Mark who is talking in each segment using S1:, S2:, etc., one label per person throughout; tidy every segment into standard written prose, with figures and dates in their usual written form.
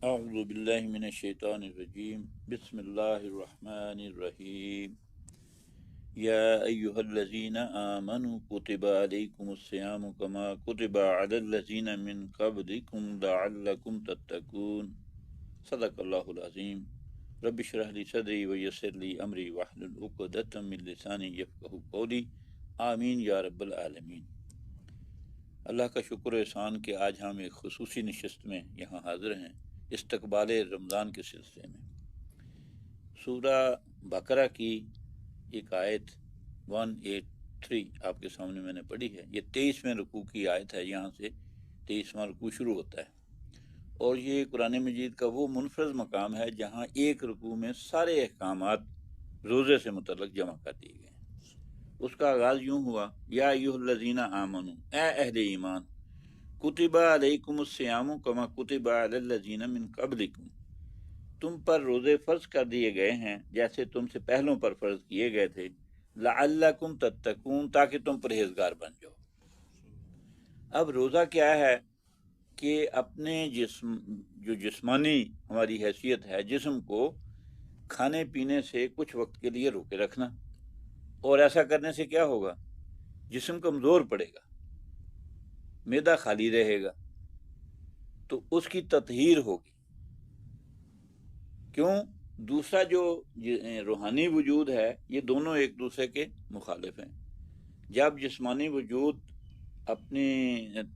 S1: اعوذ باللہ من الشیطان الرجیم بسم اللہ الرحمن الرحیم یا ایہا الذین آمنوا کتب علیکم الصیام کما کتب علی الذین من قبلکم لعلکم تتقون صدق اللہ العظیم رب اشرح لی صدری ویسر لی امری واحلل عقدۃ من لسانی یفقہوا قولی آمین یا رب العالمین۔ اللہ کا شکر و احسان کہ آج ہم ایک خصوصی نشست میں یہاں حاضر ہیں استقبال رمضان کے سلسلے میں۔ سورہ بقرہ کی ایک آیت 183 آپ کے سامنے میں نے پڑھی ہے۔ یہ 23ویں رکوع کی آیت ہے، یہاں سے 23واں رکوع شروع ہوتا ہے، اور یہ قرآن مجید کا وہ منفرد مقام ہے جہاں ایک رکوع میں سارے احکامات روزے سے متعلق جمع کر دیے گئے ہیں۔ اس کا آغاز یوں ہوا، یا ایھا الذین آمنوا، اے اہل ایمان، کتب علیکم الصیام کما کتب علی الذین من قبلکم، تم پر روزے فرض کر دیے گئے ہیں جیسے تم سے پہلوں پر فرض کیے گئے تھے، لعلکم تتقون، تاکہ تم پرہیزگار بن جاؤ۔ اب روزہ کیا ہے کہ اپنے جو جسمانی ہماری حیثیت ہے، جسم کو کھانے پینے سے کچھ وقت کے لیے روکے رکھنا، اور ایسا کرنے سے کیا ہوگا؟ جسم کمزور پڑے گا، معدہ خالی رہے گا، تو اس کی تطہیر ہوگی۔ کیوں؟ دوسرا جو روحانی وجود ہے، یہ دونوں ایک دوسرے کے مخالف ہیں۔ جب جسمانی وجود اپنی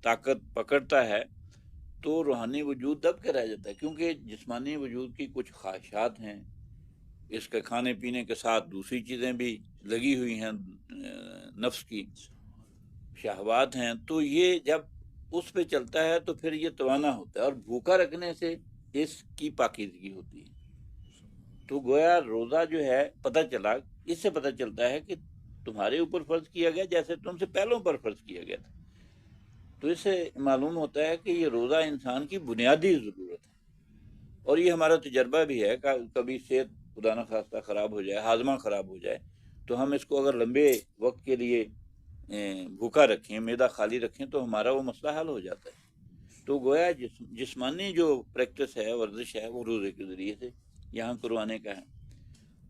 S1: طاقت پکڑتا ہے تو روحانی وجود دب کے رہ جاتا ہے، کیونکہ جسمانی وجود کی کچھ خواہشات ہیں، اس کے کھانے پینے کے ساتھ دوسری چیزیں بھی لگی ہوئی ہیں، نفس کی شہوات ہیں، تو یہ جب اس پہ چلتا ہے تو پھر یہ توانا ہوتا ہے، اور بھوکا رکھنے سے اس کی پاکیزگی ہوتی ہے۔ تو گویا روزہ جو ہے، پتہ چلا، اس سے پتہ چلتا ہے کہ تمہارے اوپر فرض کیا گیا جیسے تم سے پہلوں پر فرض کیا گیا تھا۔ تو اس سے معلوم ہوتا ہے کہ یہ روزہ انسان کی بنیادی ضرورت ہے، اور یہ ہمارا تجربہ بھی ہے کہ کبھی صحت خدا نخواستہ خراب ہو جائے، ہاضمہ خراب ہو جائے، تو ہم اس کو اگر لمبے وقت کے لیے بھوکا رکھیں، معدہ خالی رکھیں، تو ہمارا وہ مسئلہ حل ہو جاتا ہے۔ تو گویا جسمانی جو پریکٹس ہے، ورزش ہے، وہ روزے کے ذریعے سے یہاں کروانے کا ہے۔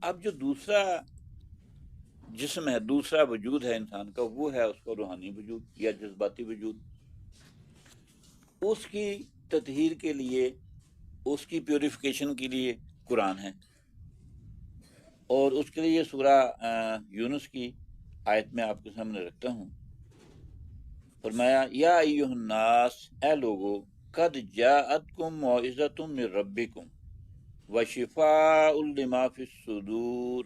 S1: اب جو دوسرا جسم ہے، دوسرا وجود ہے انسان کا، وہ ہے اس کا روحانی وجود یا جذباتی وجود۔ اس کی تطہیر کے لیے، اس کی پیوریفیکیشن کے لیے قرآن ہے، اور اس کے لیے سورہ یونس کی آیت میں آپ کے سامنے رکھتا ہوں۔ فرمایا، یا ایھا الناس، اے لوگو، قد جاءتکم موعظۃ من ربکم وشفاء لما فی الصدور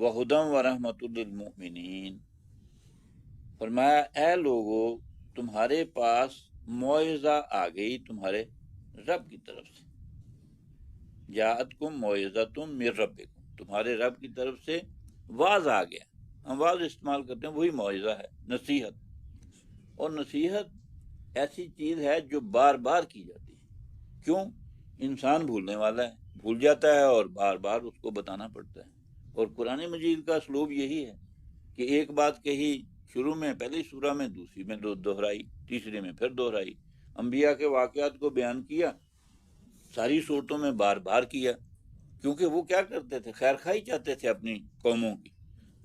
S1: وہدی ورحمۃ للمؤمنین۔ فرمایا، اے لوگو، تمہارے پاس موعظہ آ گئی تمہارے رب کی طرف سے۔ جاءتکم موعظۃ من ربکم، تمہارے رب کی طرف سے واعظ آ گیا۔ ہم واعظ استعمال کرتے ہیں، وہی موعظہ ہے، نصیحت۔ اور نصیحت ایسی چیز ہے جو بار بار کی جاتی ہے۔ کیوں؟ انسان بھولنے والا ہے، بھول جاتا ہے، اور بار بار اس کو بتانا پڑتا ہے۔ اور قرآن مجید کا اسلوب یہی ہے کہ ایک بات کہی شروع میں، پہلی سورہ میں، دوسری میں دہرائی، تیسرے میں پھر دہرائی۔ انبیاء کے واقعات کو بیان کیا، ساری صورتوں میں بار بار کیا، کیونکہ وہ کیا کرتے تھے؟ خیر خواہی چاہتے تھے اپنی قوموں کی،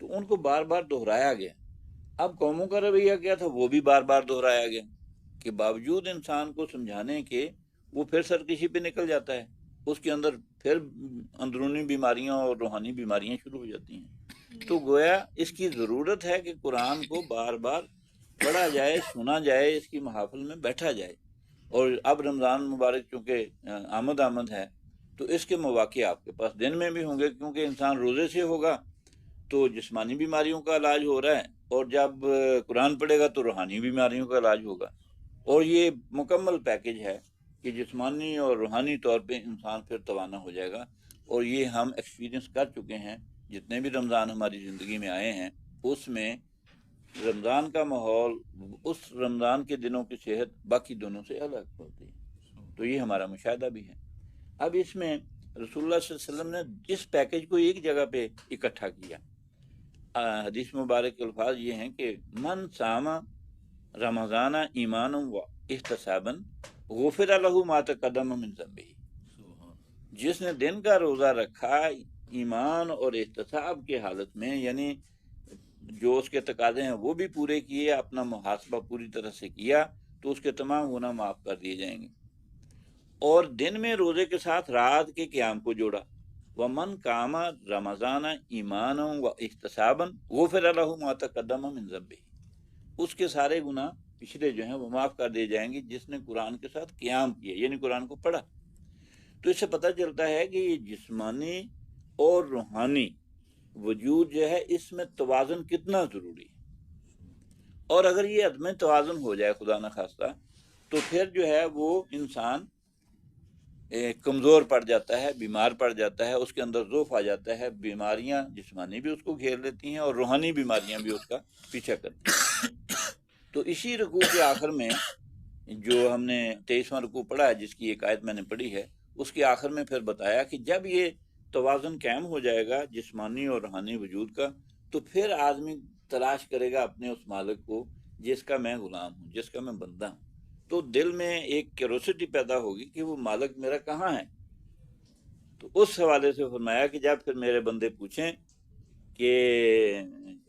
S1: تو ان کو بار بار دہرایا گیا۔ اب قوموں کا رویہ کیا تھا؟ وہ بھی بار بار دہرایا گیا، کہ باوجود انسان کو سمجھانے کے وہ پھر سرکشی پہ نکل جاتا ہے، اس کے اندر پھر اندرونی بیماریاں اور روحانی بیماریاں شروع ہو جاتی ہیں۔ تو گویا اس کی ضرورت ہے کہ قرآن کو بار بار پڑھا جائے، سنا جائے، اس کی محافل میں بیٹھا جائے۔ اور اب رمضان مبارک چونکہ آمد ہے، تو اس کے مواقع آپ کے پاس دن میں بھی ہوں گے، کیونکہ انسان روزے سے ہوگا تو جسمانی بیماریوں کا علاج ہو رہا ہے، اور جب قرآن پڑھے گا تو روحانی بیماریوں کا علاج ہوگا۔ اور یہ مکمل پیکج ہے کہ جسمانی اور روحانی طور پہ انسان پھر توانا ہو جائے گا۔ اور یہ ہم ایکسپیرینس کر چکے ہیں، جتنے بھی رمضان ہماری زندگی میں آئے ہیں، اس میں رمضان کا ماحول، اس رمضان کے دنوں کی صحت باقی دنوں سے الگ ہوتی ہے۔ تو یہ ہمارا مشاہدہ بھی ہے۔ اب اس میں رسول اللہ صلی اللہ علیہ وسلم نے اس پیکج کو ایک جگہ پہ اکٹھا کیا۔ حدیث مبارک کے الفاظ یہ ہیں کہ من صام رمضان ایمانا و احتسابا غفر له ما تقدم من ذنبه۔ جس نے دن کا روزہ رکھا ایمان اور احتساب کے حالت میں، یعنی جو اس کے تقاضے ہیں وہ بھی پورے کیے، اپنا محاسبہ پوری طرح سے کیا، تو اس کے تمام گناہ معاف کر دیے جائیں گے۔ اور دن میں روزے کے ساتھ رات کے قیام کو جوڑا، ومن قام رمضان ایمانا و احتسابا غفر له ما تقدم من ذنبه، اس کے سارے گناہ پچھلے جو ہیں وہ معاف کر دیے جائیں گے جس نے قرآن کے ساتھ قیام کیا، یعنی قرآن کو پڑھا۔ تو اس سے پتہ چلتا ہے کہ یہ جسمانی اور روحانی وجود جو ہے اس میں توازن کتنا ضروری ہے، اور اگر یہ عدم توازن ہو جائے خدا نخواستہ تو پھر جو ہے وہ انسان کمزور پڑ جاتا ہے، بیمار پڑ جاتا ہے، اس کے اندر ضعف آ جاتا ہے، بیماریاں جسمانی بھی اس کو گھیر لیتی ہیں اور روحانی بیماریاں بھی اس کا پیچھا کرتی ہیں۔ تو اسی رکوع کے آخر میں جو ہم نے 23واں رکوع پڑھا ہے، جس کی ایک آیت میں نے پڑھی ہے، اس کے آخر میں پھر بتایا کہ جب یہ توازن قائم ہو جائے گا جسمانی اور روحانی وجود کا، تو پھر آدمی تلاش کرے گا اپنے اس مالک کو جس کا میں غلام ہوں، جس کا میں بندہ ہوں۔ تو دل میں ایک کیوروسٹی پیدا ہوگی کہ وہ مالک میرا کہاں ہے۔ تو اس حوالے سے فرمایا کہ جب پھر میرے بندے پوچھیں کہ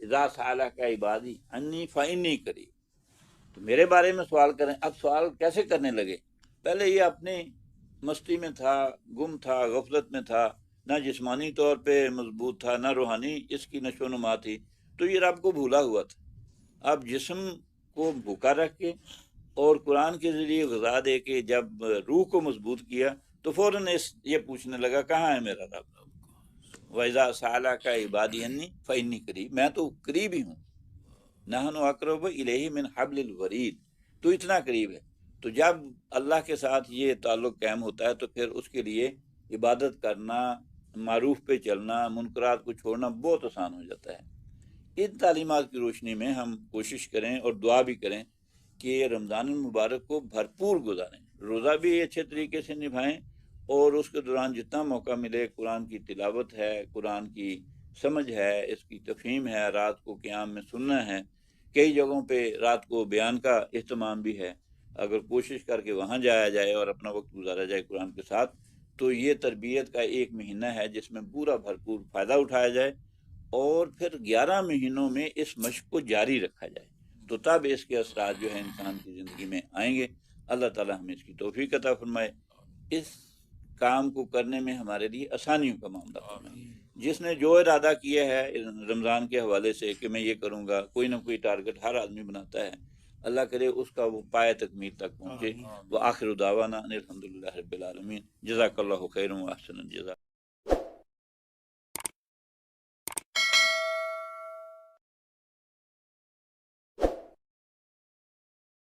S1: اذا سألک عبادی انی فإنی قریب، تو میرے بارے میں سوال کریں۔ اب سوال کیسے کرنے لگے؟ پہلے یہ اپنی مستی میں تھا، گم تھا، غفلت میں تھا، نہ جسمانی طور پہ مضبوط تھا، نہ روحانی اس کی نشو و نما تھی، تو یہ رب کو بھولا ہوا تھا۔ اب جسم کو بھوکا رکھ کے اور قرآن کے ذریعے غذا دے کے جب روح کو مضبوط کیا تو فوراً یہ پوچھنے لگا کہاں ہے میرا رب۔ وَإِذَا سَأَلَكَ عِبَادِي عَنِّي فَإِنِّي قَرِيبٌ، میں تو قریب ہی ہوں، نحن اقرب الیہ من حبل الورید، تو اتنا قریب ہے۔ تو جب اللہ کے ساتھ یہ تعلق قائم ہوتا ہے تو پھر اس کے لیے عبادت کرنا، معروف پہ چلنا، منکرات کو چھوڑنا بہت آسان ہو جاتا ہے۔ ان تعلیمات کی روشنی میں ہم کوشش کریں اور دعا بھی کریں کہ رمضان المبارک کو بھرپور گزاریں، روزہ بھی اچھے طریقے سے نبھائیں، اور اس کے دوران جتنا موقع ملے قرآن کی تلاوت ہے، قرآن کی سمجھ ہے، اس کی تفہیم ہے، رات کو قیام میں سننا ہے، کئی جگہوں پہ رات کو بیان کا اہتمام بھی ہے۔ اگر کوشش کر کے وہاں جایا جائے اور اپنا وقت گزارا جائے قرآن کے ساتھ، تو یہ تربیت کا ایک مہینہ ہے جس میں پورا بھرپور فائدہ اٹھایا جائے، اور پھر 11 مہینوں میں اس مشق کو جاری رکھا جائے، تو تب اس کے اثرات جو ہے انسان کی زندگی میں آئیں گے۔ اللہ تعالی ہمیں اس کی توفیق عطا فرمائے، اس کام کو کرنے میں ہمارے لیے آسانیوں کا معاملہ فرمائے۔ جس نے جو ارادہ کیا ہے رمضان کے حوالے سے کہ میں یہ کروں گا، کوئی نہ کوئی ٹارگٹ ہر آدمی بناتا ہے، اللہ کرے اس کا وہ پائے تکمیل تک پہنچے۔ وآخر دعوانا ان الحمدللہ رب العالمین۔ جزاک اللہ خیر و احسن الجزاء۔